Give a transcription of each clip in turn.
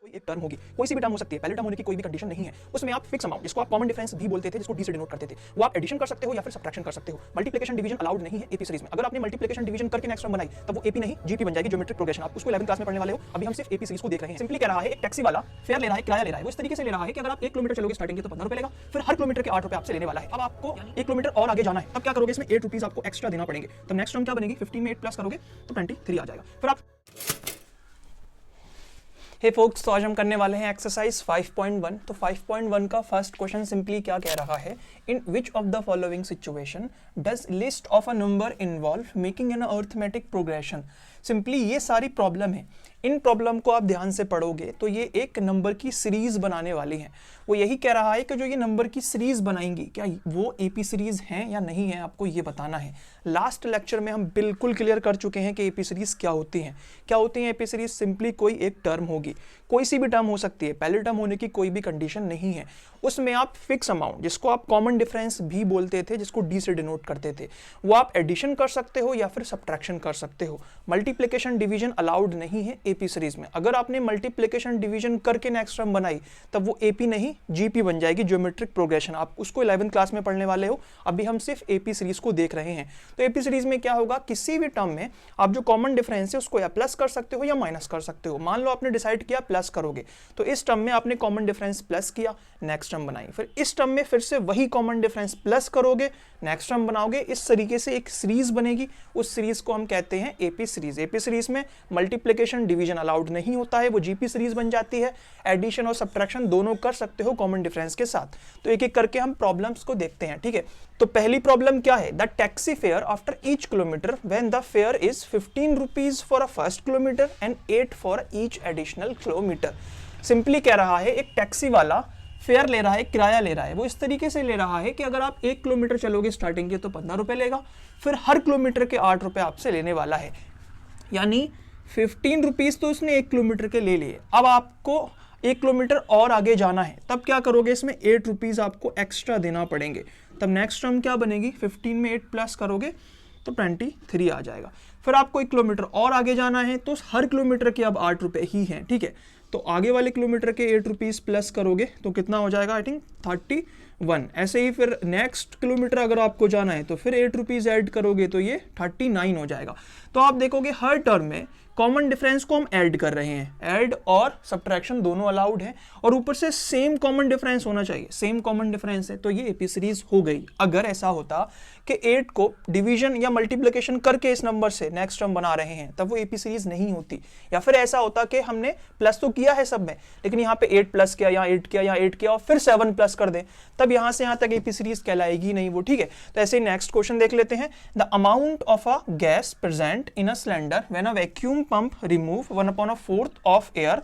एक टर्म होगी, कोई सी भी टर्म हो सकती है, पहले टर्म होने की कोई भी कंडीशन नहीं है, उसमें आप फिक्स अमाउंट जिसको आप कॉमन डिफरेंस भी बोलते थे, जिसको डी से डिनोट करते थे, वो आप एडिशन कर सकते हो या फिर सब्ट्रैक्शन कर सकते हो। मल्टीप्लिकेशन डिवीजन अलाउड नहीं है एपी सीरीज में। अगर आपने मल्टीप्लिकेशन डिवीजन करके नेक्स्ट टर्म बनाई तब वो एपी नहीं जीपी बन जाएगी, ज्योमेट्रिक प्रोग्रेशन। आप उसको 11th क्लास में पढ़ने वाले हो, अभी हम सिर्फ एपी सीरीज को देख रहे हैं। सिंपली कह रहा है एक टैक्सी वाला फेयर ले रहा है, किराया ले रहा है, वो इस तरीके से ले रहा है कि अगर आप 1 किलोमीटर चलोगे स्टार्टिंग के तो 15 रुपए लेगा, फिर हर किलोमीटर के 8 रुपए आपसे लेने वाला है। अब आपको 1 किलोमीटर और आगे जाना है, तब क्या करोगे, इसमें 8 रुपीज आपको एक्स्ट्रा देना पड़ेंगे। तब नेक्स्ट टर्म क्या बनेगी, 15 में 8 प्लस करोगे तो 23 आ जाएगा। फिर आप हे फोक्स, तो आज हम करने वाले हैं एक्सरसाइज 5.1। तो 5.1 का फर्स्ट क्वेश्चन सिंपली क्या कह रहा है, in which of the following situation does list of a number involve making an arithmetic progression. Simply ये सारी प्रॉब्लम है, इन प्रॉब्लम को आप ध्यान से पढ़ोगे तो ये एक नंबर की सीरीज बनाने वाली है। वो यही कह रहा है कि जो ये नंबर की सीरीज बनाएंगी क्या वो एपी सीरीज हैं या नहीं है, आपको ये बताना है। लास्ट लेक्चर में हम बिल्कुल क्लियर कर चुके हैं कि एपी सीरीज क्या होती हैं। क्या होती हैं एपी सीरीज, सिंपली कोई एक टर्म होगी, कोई सी भी टर्म हो सकती है, पहले टर्म होने की कोई भी कंडीशन नहीं है, उसमें आप फिक्स अमाउंट जिसको आप कॉमन डिफरेंस भी बोलते थे, जिसको डी से डिनोट करते थे, वो आप एडिशन कर सकते हो या फिर सब्ट्रैक्शन कर सकते हो। मल्टीप्लिकेशन डिवीजन अलाउड नहीं है एपी सीरीज में। अगर आपने मल्टीप्लिकेशन डिवीजन करके नेक्स्ट टर्म बनाई तब वो एपी नहीं जीपी बन जाएगी, ज्योमेट्रिक प्रोग्रेशन। आप उसको 11th क्लास में पढ़ने वाले हो, अभी हम सिर्फ एपी सीरीज को देख रहे हैं। तो एपी सीरीज में क्या होगा, किसी भी टर्म में आप जो कॉमन डिफरेंस है उसको या प्लस कर सकते हो या माइनस कर सकते हो। मान लो आपने डिसाइड किया प्लस करोगे, तो इस टर्म में आपने कॉमन डिफरेंस प्लस किया, नेक्स्ट टर्म बनाई, फिर इस टर्म में फिर से वही कॉमन डिफरेंस प्लस करोगे, नेक्स्ट टर्म बनाओगे। इस तरीके से एक सीरीज बनेगी, उस सीरीज को हम कहते हैं एपी सीरीज। एपी सीरीज में मल्टीप्लिकेशन डिवीजन अलाउड नहीं होता है, वो जीपी सीरीज बन जाती है। एडिशन और सब्ट्रैक्शन दोनों कर सकते हो कॉमन डिफरेंस के साथ। तो एक एक करके हम प्रॉब्लम्स को देखते हैं, ठीक है। तो पहली प्रॉब्लम क्या है, the taxi fare after each kilometre when the fair is 15 rupees for a first kilometre and 8 for each additional kilometre. Simply कह रहा है एक टैक्सी वाला फेयर ले रहा है, किराया ले रहा है, वो इस तरीके से ले रहा है कि अगर आप 1 किलोमीटर चलोगे स्टार्टिंग के तो 15 रुपए लेगा, फिर हर किलोमीटर के 8 रुपए आपसे लेने वाला है। यानी 15 रुपीज तो उसने 1 किलोमीटर के ले लिए। अब आपको 1 किलोमीटर और आगे जाना है, तब क्या करोगे, इसमें 8 रुपीज आपको एक्स्ट्रा देना पड़ेंगे। तब नेक्स्ट टर्म क्या बनेगी, 15 में 8 प्लस करोगे तो 23 आ जाएगा। फिर आपको 1 किलोमीटर और आगे जाना है, तो हर किलोमीटर के अब 8 रुपए ही हैं, ठीक है। तो आगे वाले किलोमीटर के 8 रुपीज प्लस करोगे तो कितना हो जाएगा, आई थिंक 31। ऐसे ही फिर नेक्स्ट किलोमीटर अगर आपको जाना है तो फिर 8 रुपीज ऐड करोगे तो ये 39 हो जाएगा। तो आप देखोगे हर टर्म में कॉमन डिफरेंस को हम ऐड कर रहे हैं, ऐड और सब्ट्रैक्शन दोनों अलाउड है, और ऊपर से सेम कॉमन डिफरेंस होना चाहिए। सेम कॉमन डिफरेंस है तो ये एपी सीरीज हो गई। अगर ऐसा होता कि 8 को डिवीजन या मल्टीप्लिकेशन करके इस नंबर से नेक्स्ट टर्म बना रहे हैं तब वो एपी सीरीज नहीं होती। या फिर ऐसा होता कि हमने प्लस तो किया है सब में, लेकिन यहाँ पे 8 प्लस किया, यहाँ 8 किया, यहाँ 8 किया और फिर 7 प्लस कर दें, तब यहाँ से यहाँ तक एपी सीरीज कहलाएगी नहीं वो, ठीक है। तो ऐसे नेक्स्ट क्वेश्चन देख लेते हैं। The amount of a gas present in a cylinder when a vacuum pump remove 1/4 of air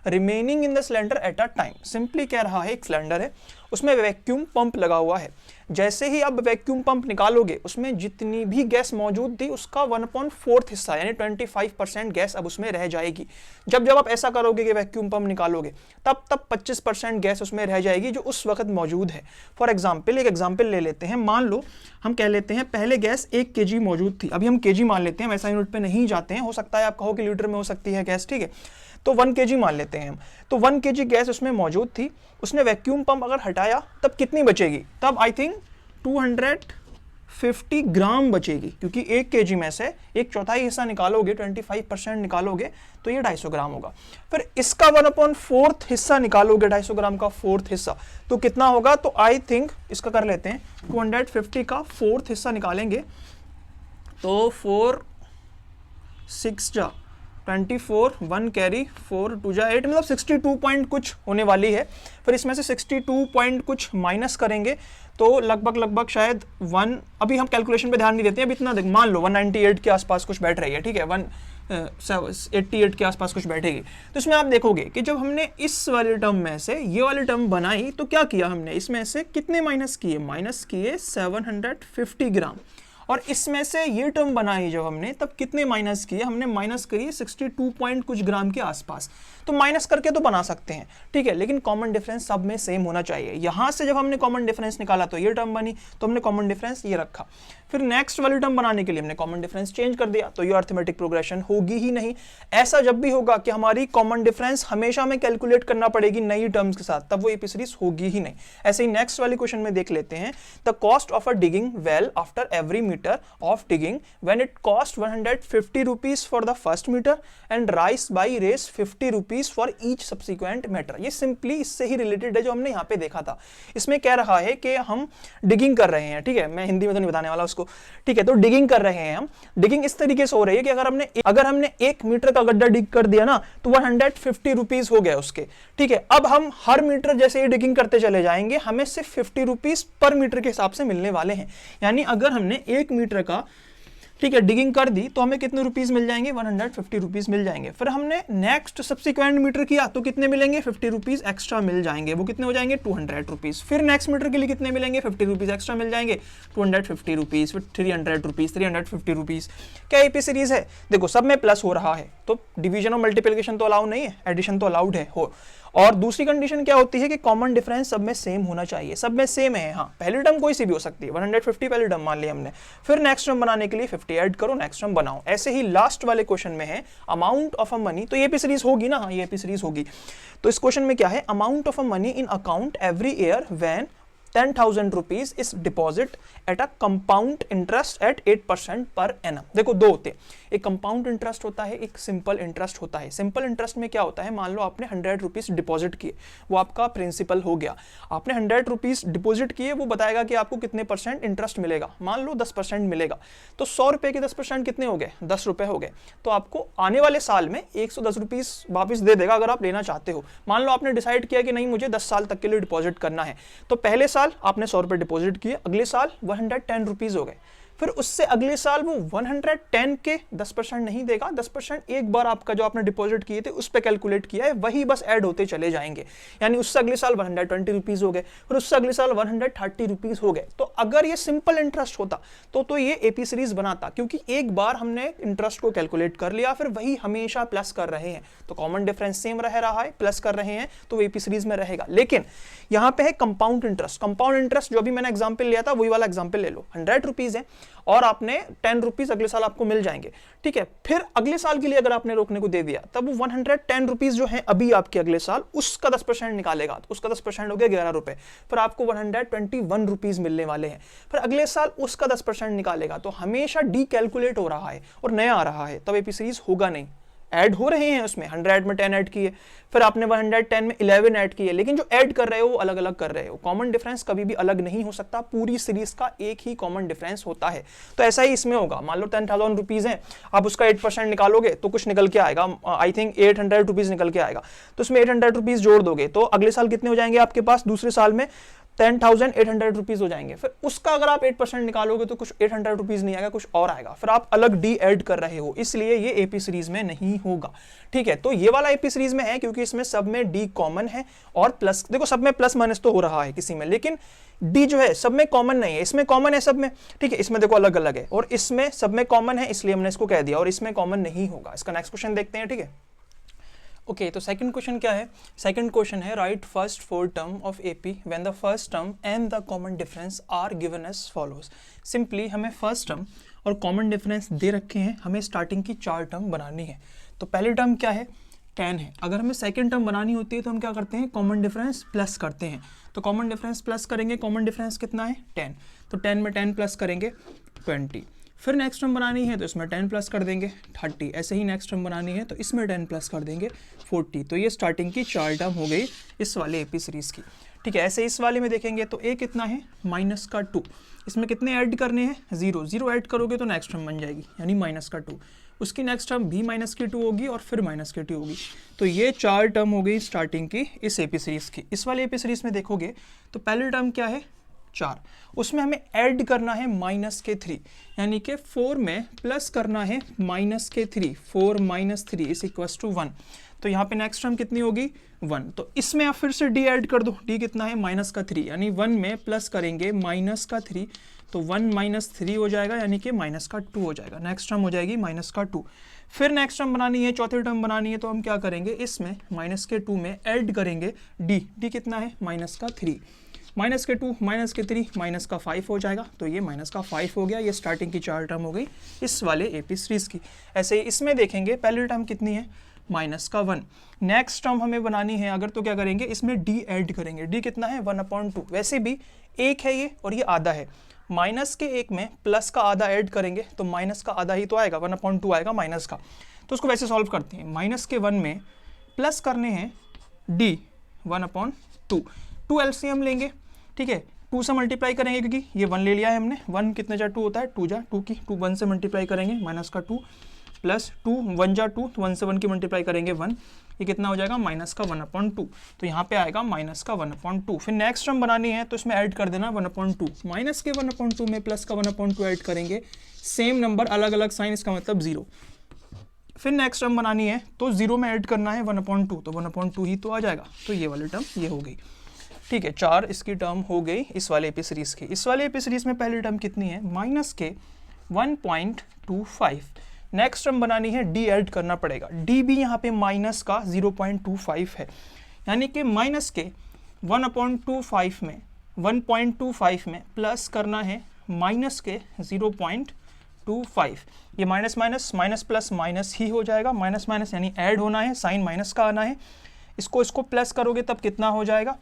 remaining in the cylinder at a time। Simply कह रहा है एक सिलेंडर है, उसमें वैक्यूम पंप लगा हुआ है, जैसे ही अब वैक्यूम पंप निकालोगे उसमें जितनी भी गैस मौजूद थी उसका 1/4 हिस्सा यानी 25% गैस अब उसमें रह जाएगी। जब जब आप ऐसा करोगे कि वैक्यूम पंप निकालोगे तब 25% गैस उसमें रह जाएगी जो उस वक्त मौजूद है। फॉर एग्जाम्पल एक एग्जाम्पल ले लेते हैं, मान लो हम कह लेते हैं पहले गैस 1 kg मौजूद थी, अभी हम kg मान लेते हैं, वैसा यूनिट पे नहीं जाते हैं, हो सकता है आप कहो कि लीटर में हो सकती है गैस, ठीक है। तो 1 kg मान लेते हैं हम, तो 1 kg गैस उसमें मौजूद थी, उसने वैक्यूम पंप अगर हटाया तब कितनी बचेगी, तब आई थिंक 250 ग्राम बचेगी, क्योंकि 1 kg में से 1/4 हिस्सा निकालोगे, 25% निकालोगे तो ये 250 ग्राम होगा। फिर इसका 1/4 हिस्सा निकालोगे, 250 ग्राम का 4th हिस्सा, तो कितना होगा, तो आई थिंक इसका कर लेते हैं, 250 का 4th हिस्सा निकालेंगे तो 4 6 जा 24, 1 कैरी 4 2 जा 8, मतलब 62 पॉइंट कुछ होने वाली है। फिर इसमें से 62 पॉइंट कुछ माइनस करेंगे तो लगभग शायद 1, अभी हम कैलकुलेशन पे ध्यान नहीं देते हैं, अभी इतना मान लो 198 के आसपास कुछ बैठ रही है, ठीक है, 188 के आसपास कुछ बैठेगी। तो इसमें आप देखोगे कि जब हमने इस वाले टर्म में से ये वाली टर्म बनाई तो क्या किया हमने, इसमें से कितने माइनस किए 750 ग्राम, और इसमें से ये टर्म बनाई जब हमने तब कितने माइनस किए, हमने माइनस करिए 62 पॉइंट कुछ ग्राम के आसपास। तो माइनस करके तो बना सकते हैं, ठीक है, लेकिन कॉमन डिफरेंस सब में सेम होना चाहिए। यहाँ से जब हमने कॉमन डिफरेंस निकाला तो ये टर्म बनी, तो हमने कॉमन डिफरेंस ये रखा। फिर नेक्स्ट वाली टर्म बनाने के लिए हमने कॉमन डिफरेंस चेंज कर दिया, तो ये अर्थमेटिक प्रोग्रेशन होगी ही नहीं। ऐसा जब भी होगा कि हमारी कॉमन डिफरेंस हमेशा हमें कैलकुलेट करना पड़ेगी नई टर्म्स के साथ, तब वो एपी सीरीज होगी ही नहीं। ऐसे ही नेक्स्ट वाली क्वेश्चन में देख लेते हैं, the cost of a digging well after every metre of digging when it cost 150 rupees for the first metre and rise by race 50 rupees for each subsequent metre. ये simply इससे ही related है जो हमने यहाँ पे देखा था। इसमें कह रहा है कि हम डिगिंग कर रहे हैं, ठीक है, मैं हिंदी में तो नहीं बताने वाला उसको, ठीक है, तो डिगिंग कर रहे हैं हम। डिगिंग इस तरीके से हो रही है कि अगर हमने 1 मीटर का गड्ढा डिग कर दिया ना तो 150 रुपीज हो गया उसके, ठीक है। अब हम हर मीटर जैसे ही डिगिंग करते चले जाएंगे हमें सिर्फ 50 रुपीज पर मीटर के हिसाब से मिलने वाले हैं। यानी अगर हमने 1 मीटर का, ठीक है, डिगिंग कर दी तो हमें कितने रुपीस मिल जाएंगे, 150 रुपीस मिल जाएंगे। फिर हमने नेक्स्ट सब्सिक्वेंट मीटर किया तो कितने मिलेंगे, 50 रुपीस एक्स्ट्रा मिल जाएंगे, वो कितने हो जाएंगे, 200 रुपीस। फिर नेक्स्ट मीटर के लिए कितने मिलेंगे, 50 रुपीस एक्स्ट्रा मिल जाएंगे, 250 रुपीस। फिर 300 रुपीस, 350 रुपीस। क्या एपी सीरीज है? देखो सब में प्लस हो रहा है तो डिवीजन और मल्टीप्लिकेशन तो अलाउ नहीं है, एडिशन तो अलाउड है हो। और दूसरी कंडीशन क्या होती है कि कॉमन डिफरेंस सब में सेम होना चाहिए, सब में सेम है। हाँ, पहली टर्म कोई सी भी हो सकती है, 150 पहली टर्म मान ली हमने, फिर नेक्स्ट टर्म बनाने के लिए 50 ऐड करो, नेक्स्ट टर्म बनाओ। ऐसे ही लास्ट वाले क्वेश्चन में है अमाउंट ऑफ अ मनी, तो ये एपी सीरीज होगी ना, हाँ ये एपी सीरीज होगी। तो इस क्वेश्चन में क्या है, amount of a money in account every year when 10,000 rupees is deposit at a compound interest eight 8% per annum. देखो दो होते हैं, एक कंपाउंड इंटरेस्ट होता है, एक सिंपल इंटरेस्ट होता है। सिंपल इंटरेस्ट में क्या होता है, मान लो आपने 100 रुपीज डिपॉजिट किए, वो आपका प्रिंसिपल हो गया। आपने 100 रुपीज डिपॉजिट किए, वो बताएगा कि आपको कितने परसेंट इंटरेस्ट मिलेगा, मान लो 10% मिलेगा। तो 100 रुपए के 10% कितने हो गए, 10 रुपए हो गए। तो आपको आने वाले साल में 110 रुपीज वापिस दे देगा अगर आप लेना चाहते हो। मान लो आपने डिसाइड किया कि नहीं मुझे 10 साल तक के लिए डिपॉजिट करना है, तो पहले साल आपने 100 रुपए डिपॉजिट किए, अगले साल 110 रुपीज हो गए। फिर उससे अगले साल वो 110 के 10% नहीं देगा, 10% एक बार आपका जो आपने डिपॉजिट किए थे उस पे कैलकुलेट किया है, वही बस ऐड होते चले जाएंगे। यानी उससे अगले साल 120 रुपीज हो गए, फिर उससे अगले साल 130 रुपीज हो गए। तो अगर ये सिंपल इंटरेस्ट होता तो ये एपी सीरीज बनाता, क्योंकि एक बार हमने इंटरेस्ट को कैलकुलेट कर लिया, फिर वही हमेशा प्लस कर रहे हैं। तो कॉमन डिफरेंस सेम रह रहा है, प्लस कर रहे हैं, तो एपी सीरीज में रहेगा। लेकिन यहां पे है कंपाउंड इंटरेस्ट। कंपाउंड इंटरेस्ट जो भी मैंने एग्जांपल लिया था वही वाला एग्जांपल ले लो, 100 रुपीज है और आपने 10 रुपीज अगले साल आपको मिल जाएंगे, ठीक है। फिर अगले साल के लिए अगर आपने रोकने को दे दिया, तब वो 110 रुपीज जो है अभी आपके अगले साल, उसका 10% निकालेगा, तो उसका 10% हो गया 11 रुपए, फिर आपको 121 रुपीज मिलने वाले हैं। फिर अगले साल उसका 10% निकालेगा, तो हमेशा डी कैलकुलेट हो रहा है और नया आ रहा है, तब एपी सीरीज होगा नहीं। ऐड हो रहे हैं उसमें, 100 में 10 ऐड किए, फिर आपने 110 में 11 ऐड किए, लेकिन जो ऐड कर रहे हो वो अलग अलग कर रहे हो। कॉमन डिफरेंस कभी भी अलग नहीं हो सकता, पूरी सीरीज का एक ही कॉमन डिफरेंस होता है। तो ऐसा ही इसमें होगा, मान लो 10,000 रुपीज है, आप उसका 8% निकालोगे तो कुछ निकल के आएगा, आई थिंक 800 रुपीज निकल के आएगा। तो उसमें 800 रुपीज जोड़ दोगे तो अगले साल कितने हो जाएंगे आपके पास, दूसरे साल में 10,800 रुपीज हो जाएंगे। फिर उसका अगर आप 8% निकालोगे तो कुछ 800 रुपीज नहीं आएगा, कुछ और आएगा। फिर आप अलग डी ऐड कर रहे हो, इसलिए ये एपी सीरीज में नहीं होगा, ठीक है। तो ये वाला एपी सीरीज में है क्योंकि इसमें सब में डी कॉमन है और प्लस, देखो सब में प्लस माइनस तो हो रहा है किसी में, लेकिन डी जो है सब में कॉमन नहीं है, इसमें कॉमन है सब में, ठीक है। इसमें देखो अलग अलग है और इसमें सब में कॉमन है, इसलिए हमने इसको कह दिया, और इसमें कॉमन नहीं होगा। इसका नेक्स्ट क्वेश्चन देखते हैं, ठीक है। ओके, तो सेकंड क्वेश्चन क्या है, सेकंड क्वेश्चन है right first 4 term of AP when the first term and the common difference are given as follows. Simply हमें फर्स्ट टर्म और कॉमन डिफरेंस दे रखे हैं, हमें स्टार्टिंग की 4 टर्म बनानी है। तो पहली टर्म क्या है, 10 है। अगर हमें सेकंड टर्म बनानी होती है तो हम क्या करते हैं, कॉमन डिफरेंस प्लस करते हैं। तो कॉमन डिफरेंस प्लस करेंगे, कॉमन डिफरेंस कितना है 10, तो 10 में 10 प्लस करेंगे 20। फिर नेक्स्ट टर्म बनानी है तो इसमें 10 प्लस कर देंगे 30। ऐसे ही नेक्स्ट टर्म बनानी है तो इसमें 10 प्लस कर देंगे 40। तो ये स्टार्टिंग की 4 टर्म हो गई इस वाले एपी सीरीज की, ठीक है। ऐसे इस वाले में देखेंगे तो ए कितना है -2, इसमें कितने ऐड करने हैं, 0 ऐड करोगे तो नेक्स्ट टर्म बन जाएगी यानी -2। उसकी नेक्स्ट टर्म भी -2 होगी और फिर -2 होगी। तो ये 4 टर्म हो गई स्टार्टिंग की इस एपी सीरीज की। इस वाले एपी सीरीज में देखोगे तो पहली टर्म क्या है 4, उसमें हमें ऐड करना है -3, यानी कि 4 में प्लस करना है -3, 4 - 3 = 1। तो यहाँ पे नेक्स्ट टर्म कितनी होगी 1। तो इसमें आप फिर से डी ऐड कर दो, डी कितना है -3, यानी 1 में प्लस करेंगे -3, तो 1 - 3 हो जाएगा यानी कि -2 हो जाएगा। नेक्स्ट टर्म हो जाएगी -2। फिर नेक्स्ट टर्म बनानी है, चौथी टर्म बनानी है, तो हम क्या करेंगे, इसमें -2 में ऐड करेंगे डी कितना है -3। माइनस के 2 माइनस के 3 माइनस का 5 हो जाएगा, तो ये माइनस का 5 हो गया। ये स्टार्टिंग की 4 टर्म हो गई इस वाले एपी सीरीज की। ऐसे ही इसमें देखेंगे पहली टर्म कितनी है, माइनस का 1। नेक्स्ट टर्म हमें बनानी है अगर, तो क्या करेंगे, इसमें डी ऐड करेंगे। डी कितना है, 1/2। वैसे भी एक है ये और ये आधा है, माइनस के एक में प्लस का आधा ऐड करेंगे तो माइनस का आधा ही तो आएगा, 1/2 आएगा माइनस का। तो उसको वैसे सॉल्व करते हैं। माइनस के 1 में प्लस करने हैं डी 1/2, 2 एलसीएम लेंगे, ठीक है, 2 से मल्टीप्लाई करेंगे क्योंकि ये 1 ले लिया है हमने। 1 कितने जा 2 होता है, 2 जा 2 की 2 1 से मल्टीप्लाई करेंगे, माइनस का 2 प्लस 2 1 जा 2, तो 1 से 1 की मल्टीप्लाई करेंगे 1, ये कितना हो जाएगा, माइनस का 1/2। तो यहाँ पे आएगा माइनस का 1/2। फिर नेक्स्ट टर्म बनानी है तो इसमें ऐड कर देना 1/2। माइनस के 1/2 में प्लस का 1/2 ऐड करेंगे, सेम नंबर अलग अलग साइन, इसका मतलब 0। फिर नेक्स्ट टर्म बनानी है तो 0 में ऐड करना है 1/2, तो 1/2 ही तो आ जाएगा। तो ये वाली टर्म ये हो गई, ठीक है। 4 इसकी टर्म हो गई इस वाले एपी सीरीज की। इस वाले एपी सीरीज में पहली टर्म कितनी है, माइनस के 1.25। नेक्स्ट टर्म बनानी है, डी ऐड करना पड़ेगा। डी भी यहाँ पे माइनस का 0.25 है, यानी कि माइनस के 1/25 में 1.25 में प्लस करना है माइनस के 0.25। ये minus minus minus plus minus ही हो जाएगा, माइनस माइनस यानी ऐड होना है, साइन माइनस का आना है। इसको प्लस करोगे तब कितना हो जाएगा,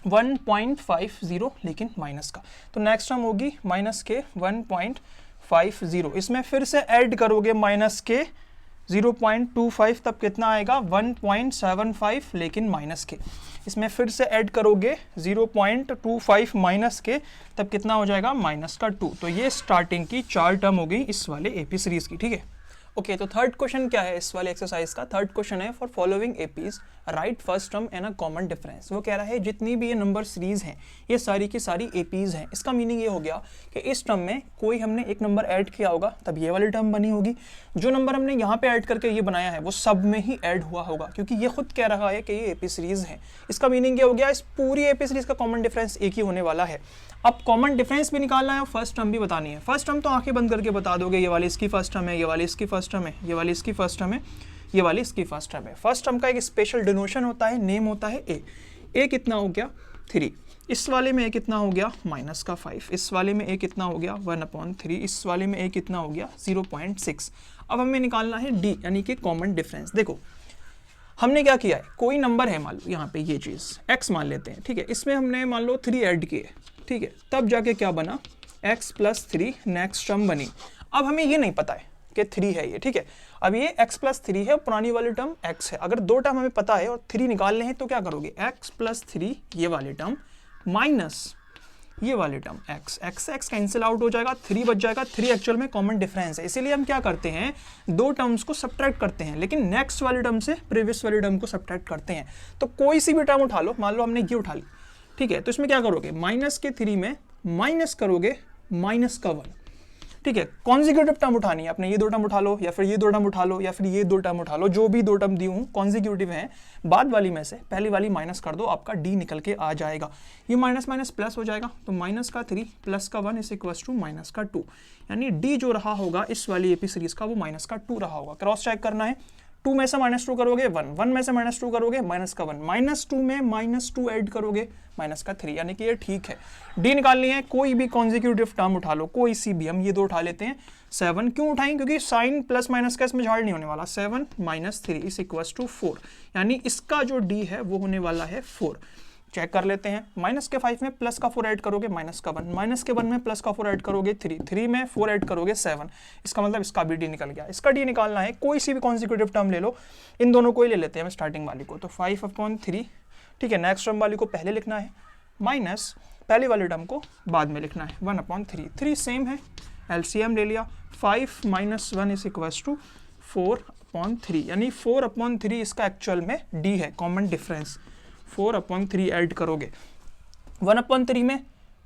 1.50, लेकिन माइनस का। तो नेक्स्ट टर्म होगी माइनस के 1.50। इसमें फिर से ऐड करोगे माइनस के 0.25, तब कितना आएगा, 1.75, लेकिन माइनस के। इसमें फिर से ऐड करोगे 0.25 माइनस के, तब कितना हो जाएगा, माइनस का 2। तो ये स्टार्टिंग की 4 टर्म हो गई इस वाले एपी सीरीज की, ठीक है। ओके, तो थर्ड क्वेश्चन क्या है इस वाले एक्सरसाइज का। थर्ड क्वेश्चन है, for following APs right first term and a common difference. वो कह रहा है जितनी भी ये नंबर सीरीज हैं ये सारी की सारी एपीज हैं। इसका मीनिंग ये हो गया कि इस टर्म में कोई हमने एक नंबर ऐड किया होगा तब ये वाली टर्म बनी होगी, जो नंबर हमने यहाँ पे ऐड करके ये बनाया है वो सब में ही ऐड हुआ होगा, क्योंकि ये खुद कह रहा है कि ये एपी सीरीज है। इसका मीनिंग ये हो गया इस पूरी एपी सीरीज का कॉमन डिफरेंस एक ही होने वाला है। अब कॉमन डिफरेंस भी निकालना है और फर्स्ट टर्म भी बतानी है। फर्स्ट टर्म तो आंखें बंद करके बता दोगे, ये वाली इसकी फर्स्ट टर्म है, ये वाली इसकी फर्स्ट टर्म है, ये वाली इसकी फर्स्ट टर्म है, ये वाली इसकी फर्स्ट टर्म है। फर्स्ट टर्म का एक स्पेशल डिनोशन होता है, नेम होता है ए। ए कितना हो गया, 3। इस वाले में ए कितना हो गया, माइनस का 5। इस वाले में ए कितना हो गया, 1/3। इस वाले में ए कितना हो गया, 0.6। अब हमें निकालना है डी, यानी कि कॉमन डिफरेंस। देखो हमने क्या किया है, कोई नंबर है मान लो यहाँ पे ये चीज़ x मान लेते हैं, ठीक है। इसमें हमने मान लो 3 ऐड किए, ठीक है, तब जाके क्या बना, x + 3 नेक्स्ट टर्म बनी। अब हमें ये नहीं पता है कि 3 है ये, ठीक है। अब ये x + 3 है, पुरानी वाली टर्म x है। अगर 2 टर्म हमें पता है और 3 निकालने हैं तो क्या करोगे, x + 3 ये वाली टर्म माइनस ये वाली टर्म x कैंसिल आउट हो जाएगा, 3 बच जाएगा। 3 एक्चुअल में कॉमन डिफरेंस है, इसीलिए हम क्या करते हैं, 2 टर्म्स को सब्ट्रैक्ट करते हैं, लेकिन नेक्स्ट वाली टर्म से प्रीवियस वाली टर्म को सब्ट्रैक्ट करते हैं। तो कोई सी भी टर्म उठा लो, मान लो हमने ये उठा ली, ठीक है, तो इसमें क्या करोगे, माइनस के 3 में माइनस करोगे माइनस का 1, ठीक है। कॉन्जिक्यूटिव टर्म उठानी है आपने, ये 2 टर्म उठा लो या फिर ये 2 टर्म उठा लो या फिर ये 2 टर्म उठा लो, जो भी 2 टर्म दी हूँ कॉन्जिक्यूटिव हैं। बाद वाली में से पहली वाली माइनस कर दो, आपका डी निकल के आ जाएगा। ये माइनस माइनस प्लस हो जाएगा, तो माइनस का 3 प्लस का 1 = माइनस का 2, यानी डी जो रहा होगा इस वाली एपी सीरीज का वो माइनस का 2 रहा होगा। क्रॉस चेक करना है, 2 में से -2 करोगे 1, 1 में से -2 करोगे माइनस का 1, -2 में -2 ऐड करोगे माइनस का 3, यानी कि ये ठीक है। डी निकालनी है, कोई भी कॉन्जिक्यूटिव टर्म उठा लो, कोई सी भी, हम ये 2 उठा लेते हैं। 7 क्यों उठाएं, क्योंकि साइन प्लस माइनस का इसमें झाड़ नहीं होने वाला। 7 - 3 = 4, यानी इसका जो डी है वो होने वाला है 4। चेक कर लेते हैं, माइनस के 5 में प्लस का 4 ऐड करोगे माइनस का 1, माइनस के 1 में प्लस का 4 ऐड करोगे 3, 3 में 4 ऐड करोगे 7, इसका मतलब इसका भी डी निकल गया। इसका डी निकालना है, कोई सी भी कॉन्जिक्यूटिव टर्म ले लो, इन दोनों को ही ले लेते हैं स्टार्टिंग वाली को, तो 5/3, ठीक है। नेक्स्ट टर्म वाली को पहले लिखना है, माइनस पहली वाली टर्म को बाद में लिखना है, 1/3। 3 सेम है, एलसीएम ले लिया, 5 - 1 = 4/3, यानी 4/3 इसका एक्चुअल में डी है, कॉमन डिफरेंस। 4/3 ऐड करोगे, 1/3 में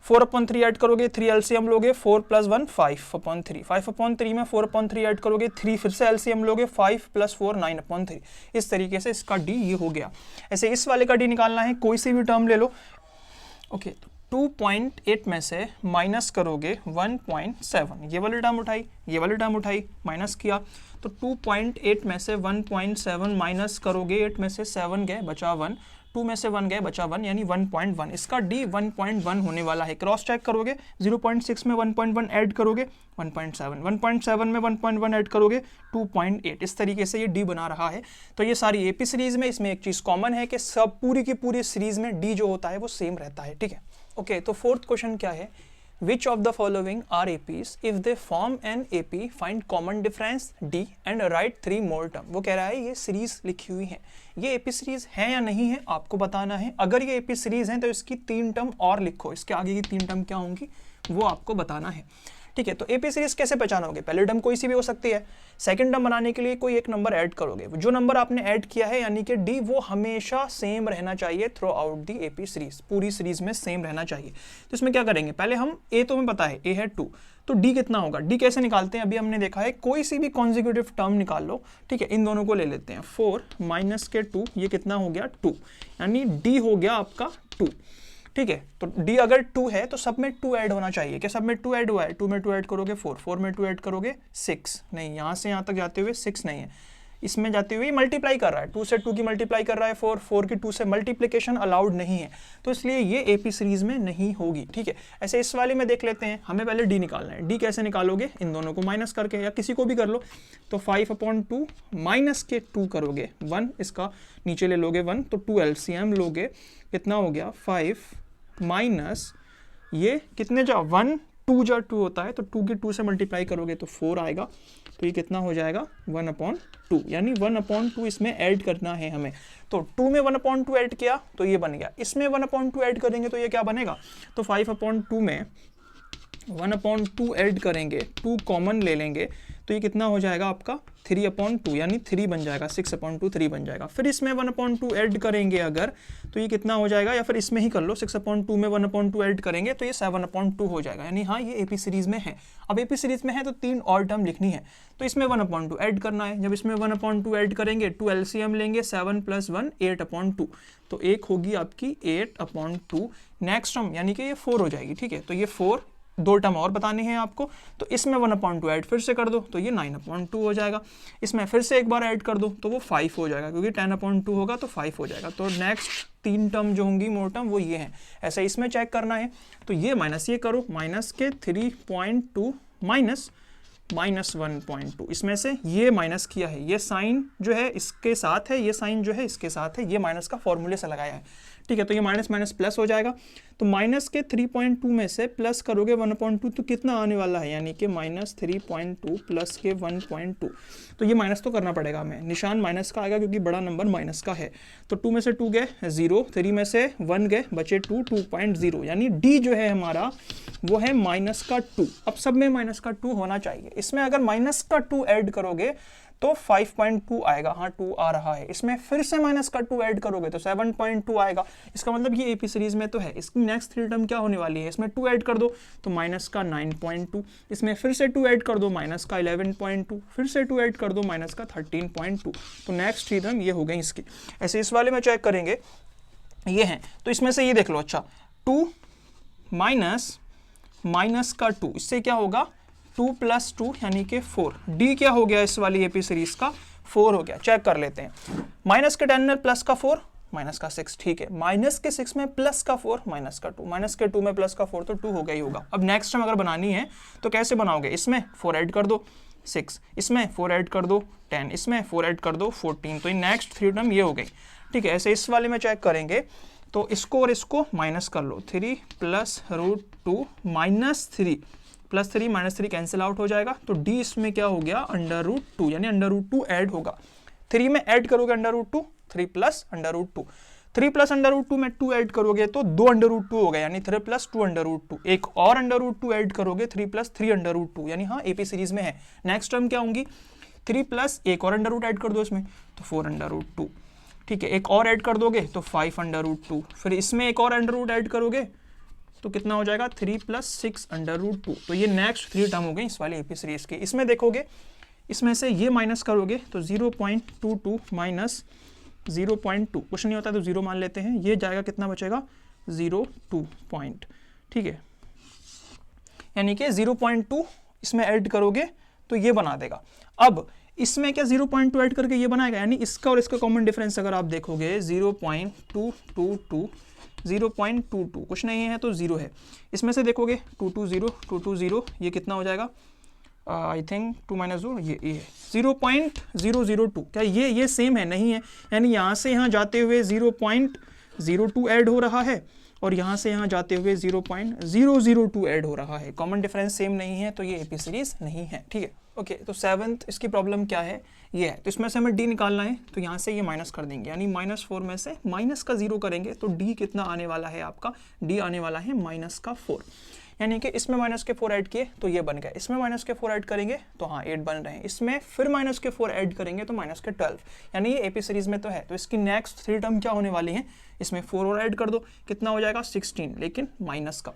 4/3 ऐड करोगे, 3 एलसीएम लोगे, 4 + 1 5/3, 5/3 में 4/3 ऐड करोगे, 3 फिर से एलसीएम लोगे, 5 + 4 9/3। इस तरीके से इसका डी ये हो गया। ऐसे इस वाले का डी निकालना है, कोई सी भी टर्म ले लो, ओके। तो 2.8 में से माइनस करोगे 1.7, ये वाली टर्म उठाई, ये वाली टर्म उठाई, माइनस किया, तो 2.8 में से 1.7 माइनस करोगे, 8 में से 7 गए बचा 1, 2 में से 1 गए बचा 1, यानी 1.1। इसका डी 1.1 होने वाला है। क्रॉस चेक करोगे, 0.6 में 1.1 ऐड करोगे 1.7, 1.7 में 1.1 ऐड करोगे 2.8। इस तरीके से ये डी बना रहा है। तो ये सारी एपी सीरीज में इसमें एक चीज़ कॉमन है कि सब पूरी की पूरी सीरीज में डी जो होता है वो सेम रहता है, ठीक है। ओके, तो फोर्थ क्वेश्चन क्या है, Which of the following are APs? If they form an AP, find common difference D and write 3 more term। वो कह रहा है ये सीरीज लिखी हुई है, ये AP सीरीज है या नहीं है आपको बताना है। अगर ये AP सीरीज है तो इसकी 3 टर्म और लिखो, इसके आगे की 3 टर्म क्या होंगी वो आपको बताना है, ठीक है। तो AP सीरीज कैसे पहचानोगे, पहले टर्म कोई सी भी हो सकती है, सेकंड टर्म बनाने के लिए कोई एक नंबर ऐड करोगे, जो नंबर आपने ऐड किया है यानी कि D वो हमेशा सेम रहना चाहिए through out the AP series, पूरी सीरीज में सेम रहना चाहिए। तो इसमें क्या करेंगे, पहले हम A तो हमें पता है A है 2, तो D कितना होगा, D कैसे निकालते हैं, अभी हमने देखा है, कोई सी भी कॉन्जिक्यूटिव टर्म निकाल लो, ठीक है। इन दोनों को ले लेते हैं, 4 माइनस के 2, ये कितना हो गया 2, यानी D हो गया आपका 2, ठीक है। तो D अगर 2 है तो सब में 2 ऐड होना चाहिए, क्या सब में 2 ऐड हुआ है, 2 में 2 ऐड करोगे 4, 4 में 2 ऐड करोगे 6, नहीं यहाँ से यहाँ तक जाते हुए 6 नहीं है, इसमें जाते हुए मल्टीप्लाई कर रहा है, 2 से 2 की मल्टीप्लाई कर रहा है 4, 4 की 2 से मल्टीप्लिकेशन अलाउड नहीं है, तो इसलिए ये AP सीरीज में नहीं होगी, ठीक है। ऐसे इस वाले में देख लेते हैं, हमें पहले D निकालना है। D कैसे निकालोगे, इन दोनों को माइनस करके, या किसी को भी कर लो, तो 5/2 माइनस के 2 करोगे 1, इसका नीचे ले लोगे 1, तो 2 LCM लोगे, कितना हो गया 5 माइनस ये कितने जा 1, 2 जा 2 होता है, तो 2 की 2 से मल्टीप्लाई करोगे तो 4 आएगा, तो ये कितना हो जाएगा 1/2, यानी 1/2 इसमें ऐड करना है हमें। तो 2 में 1/2 ऐड किया तो ये बन गया, इसमें 1/2 ऐड करेंगे तो ये क्या बनेगा, तो 5/2 में 1/2 ऐड करेंगे, 2 कॉमन ले लेंगे, तो ये कितना हो जाएगा आपका 3/2, यानी 3 बन जाएगा, 6/2 3 बन जाएगा। फिर इसमें 1/2 ऐड करेंगे अगर, तो ये कितना हो जाएगा, या फिर इसमें ही कर लो, 6/2 में 1/2 ऐड करेंगे तो ये 7/2 हो जाएगा, यानी हाँ ये AP सीरीज में है। अब AP सीरीज में है तो 3 और टर्म लिखनी है, तो इसमें 1/2 ऐड करना है। जब इसमें 1/2 ऐड करेंगे 2 LCM लेंगे, 7 + 1 8/2, तो एक होगी आपकी 8/2, नेक्स्ट टर्म यानी कि ये 4 हो जाएगी, ठीक है। तो ये 4, 2 टर्म और बताने हैं आपको, तो इसमें 1/2 ऐड फिर से कर दो तो ये 9/2 हो जाएगा, इसमें फिर से एक बार ऐड कर दो तो वो 5 हो जाएगा, क्योंकि 10/2 होगा तो 5 हो जाएगा। तो नेक्स्ट 3 टर्म जो होंगी मोर टर्म वो ये हैं। ऐसा इसमें चेक करना है, तो ये माइनस ये करो, माइनस के 3.2 माइनस 1.2, इसमें से ये माइनस किया है, ये साइन जो है इसके साथ है, ये साइन जो है इसके साथ है, ये माइनस का फॉर्मूले से लगाया है, ठीक है। तो ये माइनस माइनस प्लस हो जाएगा, तो माइनस के 3.2 में से प्लस करोगे 1/2 तो कितना आने वाला है, यानी कि -3.2 प्लस के 1.2, तो ये माइनस तो करना पड़ेगा हमें, निशान माइनस का आएगा क्योंकि बड़ा नंबर माइनस का है। तो 2 में से 2 गए 0, 3 में से 1 गए बचे 2, 2.0, यानी D जो है हमारा वो है -2। अब सब में -2 होना चाहिए, इसमें अगर -2 ऐड करोगे तो 5.2 आएगा, हाँ 2 आ रहा है, इसमें फिर से -2 ऐड करोगे तो 7.2 आएगा, इसका मतलब ये AP सीरीज में तो है। इसकी नेक्स्ट 3 टर्म क्या होने वाली है, इसमें 2 ऐड कर दो तो -9.2, इसमें फिर से 2 ऐड कर दो -11.2, फिर से 2 ऐड कर दो -13.2, तो नेक्स्ट 3 टर्म ये हो गई इसकी। ऐसे इस वाले में चेक करेंगे, ये हैं, तो इसमें से ये देख लो, अच्छा 2 माइनस का 2, इससे क्या होगा 2 + 2 यानी कि 4, D क्या हो गया इस वाली AP सीरीज का 4 हो गया। चेक कर लेते हैं, माइनस के 10 में प्लस का 4 माइनस का 6, ठीक है, माइनस के 6 में प्लस का 4 माइनस का 2, माइनस के 2 में प्लस का 4 तो 2 हो गया ही होगा। अब नेक्स्ट टाइम अगर बनानी है तो कैसे बनाओगे, इसमें 4 ऐड कर दो 6, इसमें 4 ऐड कर दो 10, इसमें 4 ऐड कर दो 14, तो नेक्स्ट 3 टर्म ये हो गई, ठीक है। ऐसे इस वाले में चेक करेंगे तो इसको और इसको माइनस कर लो, 3 + √2 -3 +3 -3 कैंसिल आउट हो जाएगा, तो D इसमें क्या हो गया √2, यानी √2 ऐड होगा, 3 में ऐड करोगे √2, 3 + √2, 3 + √2 में 2 ऐड करोगे तो 2 √2 हो गया, यानी 3 + 2 √2, एक और √2 ऐड करोगे 3 + 3 √2, यानी हाँ AP सीरीज में है। नेक्स्ट टर्म क्या होंगी, 3 + एक और √ ऐड कर दो इसमें तो 4 √2, ठीक है, एक और ऐड कर दोगे तो 5 √2, फिर इसमें एक और √ ऐड करोगे तो कितना हो जाएगा 3 + 6 √2, तो ये नेक्स्ट 3 टर्म हो गई इस वाले AP सीरीज के। इसमें देखोगे, इसमें से ये माइनस करोगे तो 0.22 - 0.2, कुछ नहीं होता तो 0 मान लेते हैं, ये जाएगा कितना बचेगा 0.02 पॉइंट, ठीक है, यानी कि 0.2 इसमें ऐड करोगे तो ये बना देगा। अब इसमें क्या 0.2 ऐड करके ये बनाएगा, यानी इसका और इसका कॉमन डिफरेंस अगर आप देखोगे 0.222 0.22 कुछ नहीं है तो 0 है। इसमें से देखोगे 220 ये कितना हो जाएगा, आई थिंक 2 - 2 ये है 0.002। क्या ये सेम है? नहीं है, यानी यहाँ से यहाँ जाते हुए 0.02 ऐड हो रहा है और यहाँ से यहाँ जाते हुए 0.002 ऐड हो रहा है। कॉमन डिफरेंस सेम नहीं है तो ये एपी सीरीज नहीं है, ठीक है। ओके, तो 7th इसकी प्रॉब्लम क्या है, ये है। तो इसमें से हमें डी निकालना है, तो यहाँ से ये माइनस कर देंगे, यानी -4 में से माइनस का 0 करेंगे तो डी कितना आने वाला है आपका, डी आने वाला है -4, यानी कि इसमें -4 ऐड किए तो ये बन गया, इसमें -4 ऐड करेंगे तो हाँ 8 बन रहे हैं, इसमें फिर -4 ऐड करेंगे तो -12, यानी ये एपी सीरीज में तो है। तो इसकी नेक्स्ट 3 टर्म क्या होने वाली हैं, इसमें 4 और ऐड कर दो, कितना हो जाएगा 16, लेकिन माइनस का।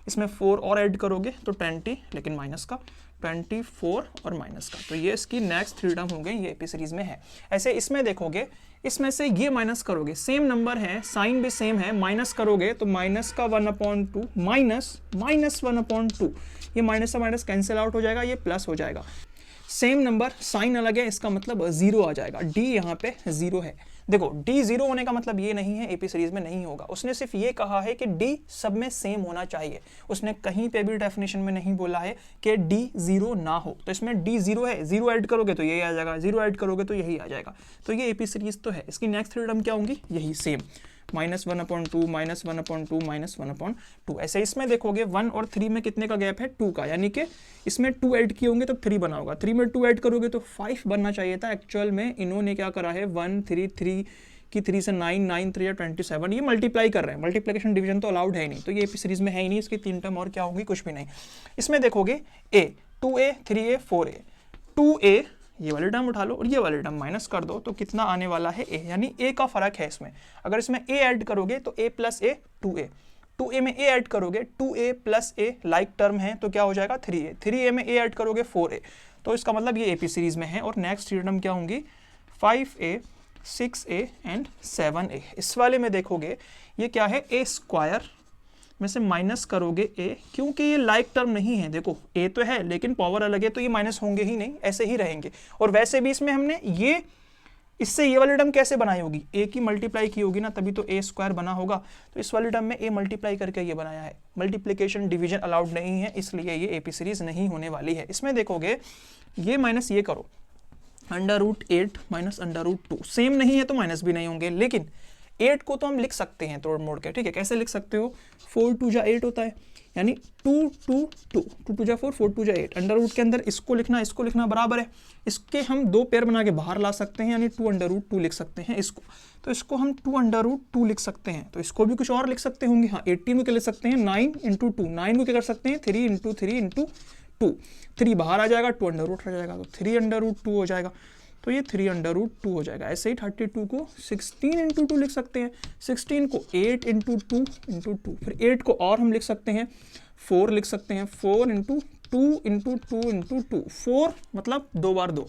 इसमें 4 और ऐड करोगे तो 20, लेकिन माइनस का, 24 और माइनस का। तो ये इसकी नेक्स्ट 3 टर्म हो गई, ये एपी सीरीज में है। ऐसे इसमें देखोगे, इसमें से ये माइनस करोगे, सेम नंबर है, साइन भी सेम है, माइनस करोगे तो माइनस का 1/2 -1/2, ये माइनस से माइनस कैंसिल आउट हो जाएगा, ये प्लस हो जाएगा। सेम नंबर, साइन अलग है, इसका मतलब 0 आ जाएगा। डी यहाँ पे 0 है। देखो डी 0 होने का मतलब ये नहीं है एपी सीरीज में नहीं होगा, उसने सिर्फ ये कहा है कि डी सब में सेम होना चाहिए, उसने कहीं पे भी डेफिनेशन में नहीं बोला है कि डी 0 ना हो। तो इसमें डी 0 है, 0 ऐड करोगे तो यही आ जाएगा, 0 ऐड करोगे तो यही आ जाएगा। तो ये एपी सीरीज तो है। इसकी नेक्स्ट 3 टर्म क्या होंगी, यही सेम, -1/2 -1/2 -1/2। ऐसे इसमें देखोगे 1 और 3 में कितने का गैप है, 2 का, यानी कि इसमें 2 ऐड किए होंगे तो 3 बना होगा, 3 में 2 ऐड करोगे तो 5 बनना चाहिए था। एक्चुअल में इन्होंने क्या करा है, 1 3 3 की 3 से 9 9 3 27, ये मल्टीप्लाई कर रहे हैं, मल्टीप्लिकेशन डिवीजन तो अलाउड है ही नहीं, तो ये एपी सीरीज में है ही नहीं। इसकी 3 टर्म और क्या होंगी, कुछ भी नहीं। इसमें देखोगे a 2a 3a 4a, 2a ये वाली टर्म उठा लो और ये वाली टर्म माइनस कर दो तो कितना आने वाला है a, यानी a का फर्क है इसमें। अगर इसमें a ऐड करोगे तो a + a 2a, 2a में a ऐड करोगे 2a + a लाइक टर्म है तो क्या हो जाएगा 3a, 3a में a ऐड करोगे 4a, तो इसका मतलब ये एपी सीरीज में है। और नेक्स्ट 3 टर्म क्या होंगी, 5a 6a एंड 7a। इस वाले में देखोगे ये क्या है, a² में से माइनस करोगे a, क्योंकि ये लाइक टर्म नहीं है। देखो a तो है लेकिन पावर अलग है तो ये माइनस होंगे ही नहीं, ऐसे ही रहेंगे। और वैसे भी इसमें हमने ये इससे ये वाली टर्म कैसे बनाई होगी, a की मल्टीप्लाई की होगी ना, तभी तो a² बना होगा। तो इस वाली टर्म में a मल्टीप्लाई करके ये बनाया है, मल्टीप्लिकेशन डिवीजन अलाउड नहीं है, इसलिए ये एपी सीरीज नहीं होने वाली है। इसमें देखोगे ये माइनस ये करो, √8 -√2, सेम नहीं है तो माइनस भी नहीं होंगे, लेकिन 8 को तो हम लिख सकते हैं तोड़ मोड़ के, ठीक है। कैसे लिख सकते हो, 4 2 जा 8 होता है, यानी 2 2 2 2 2 जा 4 4 2 जा 8, अंडर रूट के अंदर इसको लिखना बराबर है। इसके हम 2 पेयर बना के बाहर ला सकते हैं, यानी 2 √2 लिख सकते हैं इसको। तो इसको हम 2 √2 लिख सकते हैं। तो इसको भी कुछ और लिख सकते होंगे, हाँ 18 को क्या लिख सकते हैं, 9 × 2, 9 को क्या कर सकते हैं 3 × 3 × 2, 3 बाहर आ जाएगा, 2 √ आ जाएगा, तो 3 √2 हो जाएगा, तो ये 3 √2 हो जाएगा। ऐसे ही 32 को 16 × 2 लिख सकते हैं, 16 को 8 × 2 × 2, फिर 8 को और हम लिख सकते हैं 4 लिख सकते हैं, 4 × 2 × 2 × 2, 4 मतलब 2 बार 2,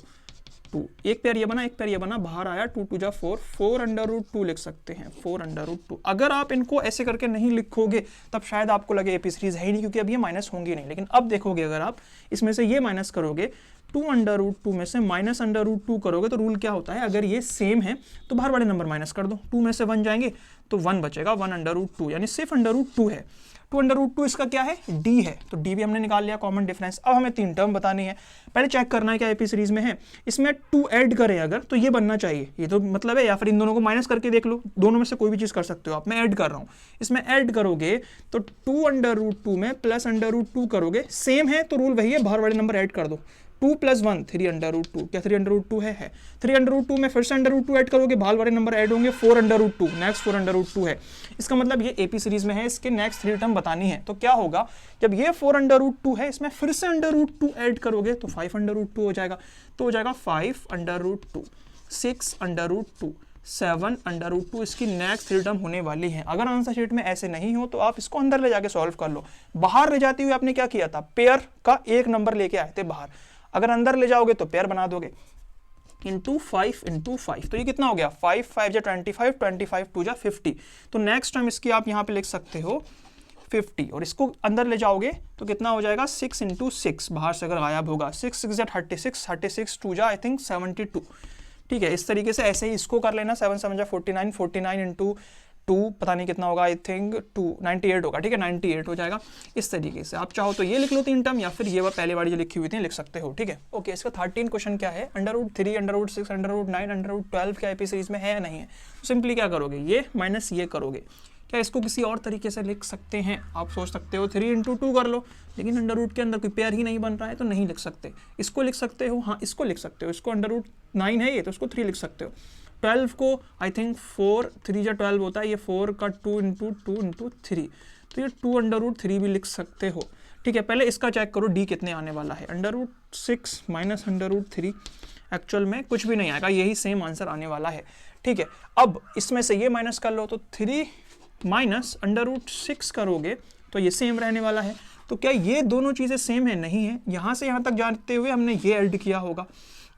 2, एक पेयर ये बना एक पेयर ये बना, बाहर आया 2 2 जा 4, 4 √2 लिख सकते हैं, 4 √2। अगर आप इनको ऐसे करके नहीं लिखोगे तब शायद आपको लगे एपी सीरीज है ही नहीं, क्योंकि अब ये माइनस होंगे नहीं। लेकिन अब देखोगे अगर आप इसमें से ये माइनस करोगे, 2 √2 में से -√2 करोगे तो रूल क्या होता है, अगर ये सेम है तो बाहर वाले नंबर माइनस कर दो, 2 में से 1 जाएंगे तो 1 बचेगा, 1 √2, यानी सिर्फ √2 है। 2 √2 इसका क्या है, डी है, तो डी भी हमने निकाल लिया कॉमन डिफरेंस। अब हमें 3 टर्म बतानी है, पहले चेक करना है क्या एपी सीरीज में है। इसमें 2 ऐड करें अगर तो ये बनना चाहिए, ये तो मतलब है, या फिर इन दोनों को माइनस करके देख लो, दोनों में से कोई भी चीज़ कर सकते हो आप। मैं ऐड कर रहा हूँ, इसमें ऐड करोगे तो 2 √2 में प्लस √2 करोगे, सेम है तो रूल वही है, बाहर वाले नंबर ऐड कर दो, 2 + 1 3 √2, क्या 3 √2 है 3 √2 में फिर से √2 ऐड करोगे, बाहर वाले नंबर ऐड होंगे, 4 √2, नेक्स्ट 4 √2 है। इसका मतलब ये एपी सीरीज में है, इसके नेक्स्ट 3 टर्म बतानी है। तो क्या होगा, जब ये 4 √2 है, इसमें फिर से √2 ऐड करोगे तो 5 √2 हो जाएगा, तो हो जाएगा 5 √2, 6 √2, 7 √2। इसकी नेक्स्ट 3 टर्म होने वाली है। अगर आंसर शीट में ऐसे नहीं हो तो आप इसको अंदर ले जाके सॉल्व कर लो। बाहर ले जाते हुए आपने क्या किया था, पेयर का एक नंबर लेके आए थे बाहर, अगर अंदर ले जाओगे तो पेयर बना दोगे, इंटू 5 इंटू 5, तो ये कितना हो गया 5 5 जा 25, 25 2 जा 50। तो नेक्स्ट टाइम इसकी आप यहाँ पे लिख सकते हो 50, और इसको अंदर ले जाओगे तो कितना हो जाएगा 6 इंटू 6, बाहर से अगर गायब होगा 6 6 जा 36, 36 2 जा आई थिंक 72। ठीक है, इस तरीके से ऐसे ही इसको कर लेना, 7 7 जा 49, 49 इंटू 2 पता नहीं कितना होगा, आई थिंक 98 होगा। ठीक है, 98 हो जाएगा। इस तरीके से आप चाहो तो ये लिख लो 3 टर्म, या फिर ये पहले वाली जो लिखी हुई थी लिख सकते हो। ठीक है, ओके। इसका 13 क्वेश्चन क्या है, √3, √6, √9, √12 क्या एपी सीरीज में है या नहीं है। तो सिंपली क्या करोगे, ये माइनस ये करोगे। क्या इसको किसी और तरीके से लिख सकते हैं, आप सोच सकते हो 3 इंटू 2 कर लो, लेकिन अंडर रूट के अंदर कोई पेयर ही नहीं बन रहा है तो नहीं लिख सकते। इसको लिख सकते हो, हाँ इसको लिख सकते हो, इसको √9 है ये तो इसको 3 लिख सकते हो। 12 को आई थिंक 4 3 जा 12 होता है, ये 4 का 2 इंटू 2 इंटू 3, तो ये 2 √3 भी लिख सकते हो। ठीक है, पहले इसका चेक करो डी कितने आने वाला है। √6 माइनस √3 एक्चुअल में कुछ भी नहीं आएगा, यही सेम आंसर आने वाला है। ठीक है, अब इसमें से ये माइनस कर लो, तो 3 माइनस √6 करोगे तो ये सेम रहने वाला है। तो क्या ये दोनों चीज़ें सेम है? नहीं है। यहाँ से यहाँ तक जाते हुए हमने ये ऐड किया होगा,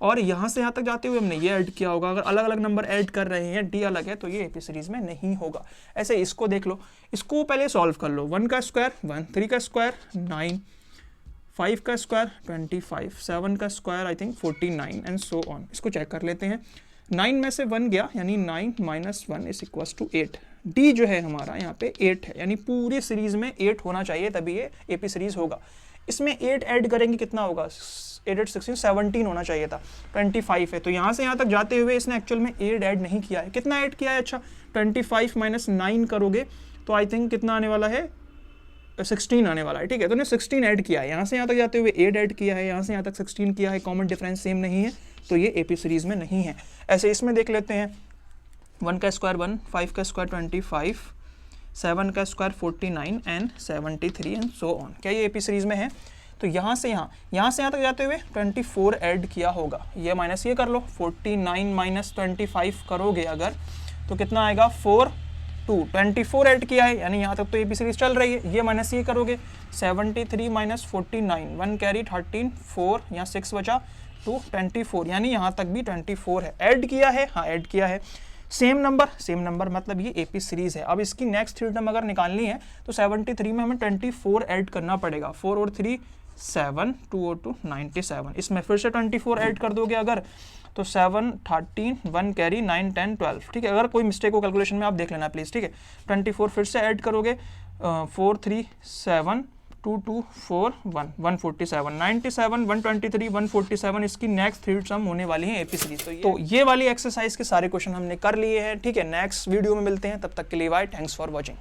और यहाँ से यहाँ तक जाते हुए हमने ये ऐड किया होगा। अगर अलग अलग नंबर ऐड कर रहे हैं, डी अलग है, तो ये एपी सीरीज में नहीं होगा। ऐसे इसको देख लो, इसको पहले सॉल्व कर लो। 1 का स्क्वायर 1, 3 का स्क्वायर 9, 5 का स्क्वायर 25, 7 का square I think 49 and so on. इसको चेक कर लेते हैं। 9 में से 1 गया, यानी 9 minus 1 is equals to 8। D जो है हमारा यहाँ पे 8 है, यानी पूरी सीरीज में 8 होना चाहिए, तभी ये एपी सीरीज होगा। इसमें 8 ऐड करेंगे कितना होगा, 8 8 16 17 होना चाहिए था, 25 है। तो यहाँ से यहाँ तक जाते हुए इसने एक्चुअल में 8 ऐड नहीं किया है। कितना ऐड किया है, अच्छा 25 माइनस 9 करोगे तो आई थिंक कितना आने वाला है, 16 आने वाला है। ठीक है, तो ने 16 ऐड किया है, यहाँ से यहाँ तक जाते हुए 8 ऐड किया है, यहाँ से यहाँ तक 16 किया है, कॉमन डिफरेंस सेम नहीं है, तो ये एपी सीरीज में नहीं है। ऐसे इसमें देख लेते हैं, 1 का स्क्वायर 1, 5 का स्क्वायर 25, 7 का square 49 and 73 and so on. क्या ये एपी सीरीज में है? तो यहाँ से यहाँ तक जाते हुए 24 ऐड किया होगा, ये माइनस ये कर लो, 49 माइनस 25 करोगे अगर तो कितना आएगा 4 2, 24 ऐड किया है, यानी यहाँ तक तो एपी सीरीज चल रही है। ये माइनस ये करोगे, 73 माइनस 49, 1 कैरी 13, 4 यहाँ 6 बचा, 2 24, यानी यहाँ तक भी 24 है। ऐड किया है, हाँ ऐड किया है। सेम नंबर मतलब ये एपी सीरीज है। अब इसकी नेक्स्ट थ्री टर्म अगर निकालनी है तो 73 में हमें 24 ऐड करना पड़ेगा। 4 और 3 7, 2 और 2 97, इसमें फिर से 24 ऐड कर दोगे अगर तो 7 13, 1 कैरी 9 10 12। ठीक है, अगर कोई मिस्टेक हो कैलकुलेशन में आप देख लेना प्लीज़। ठीक है, 24 फिर से ऐड करोगे, 4 3 7, 2 2 4 1 147, 97 123 147 इसकी नेक्स्ट थ्री टर्म होने वाली है एपी सीरीज। तो ये वाली एक्सरसाइज के सारे क्वेश्चन हमने कर लिए हैं। ठीक है, नेक्स्ट वीडियो में मिलते हैं, तब तक के लिए बाय, थैंक्स फॉर वॉचिंग।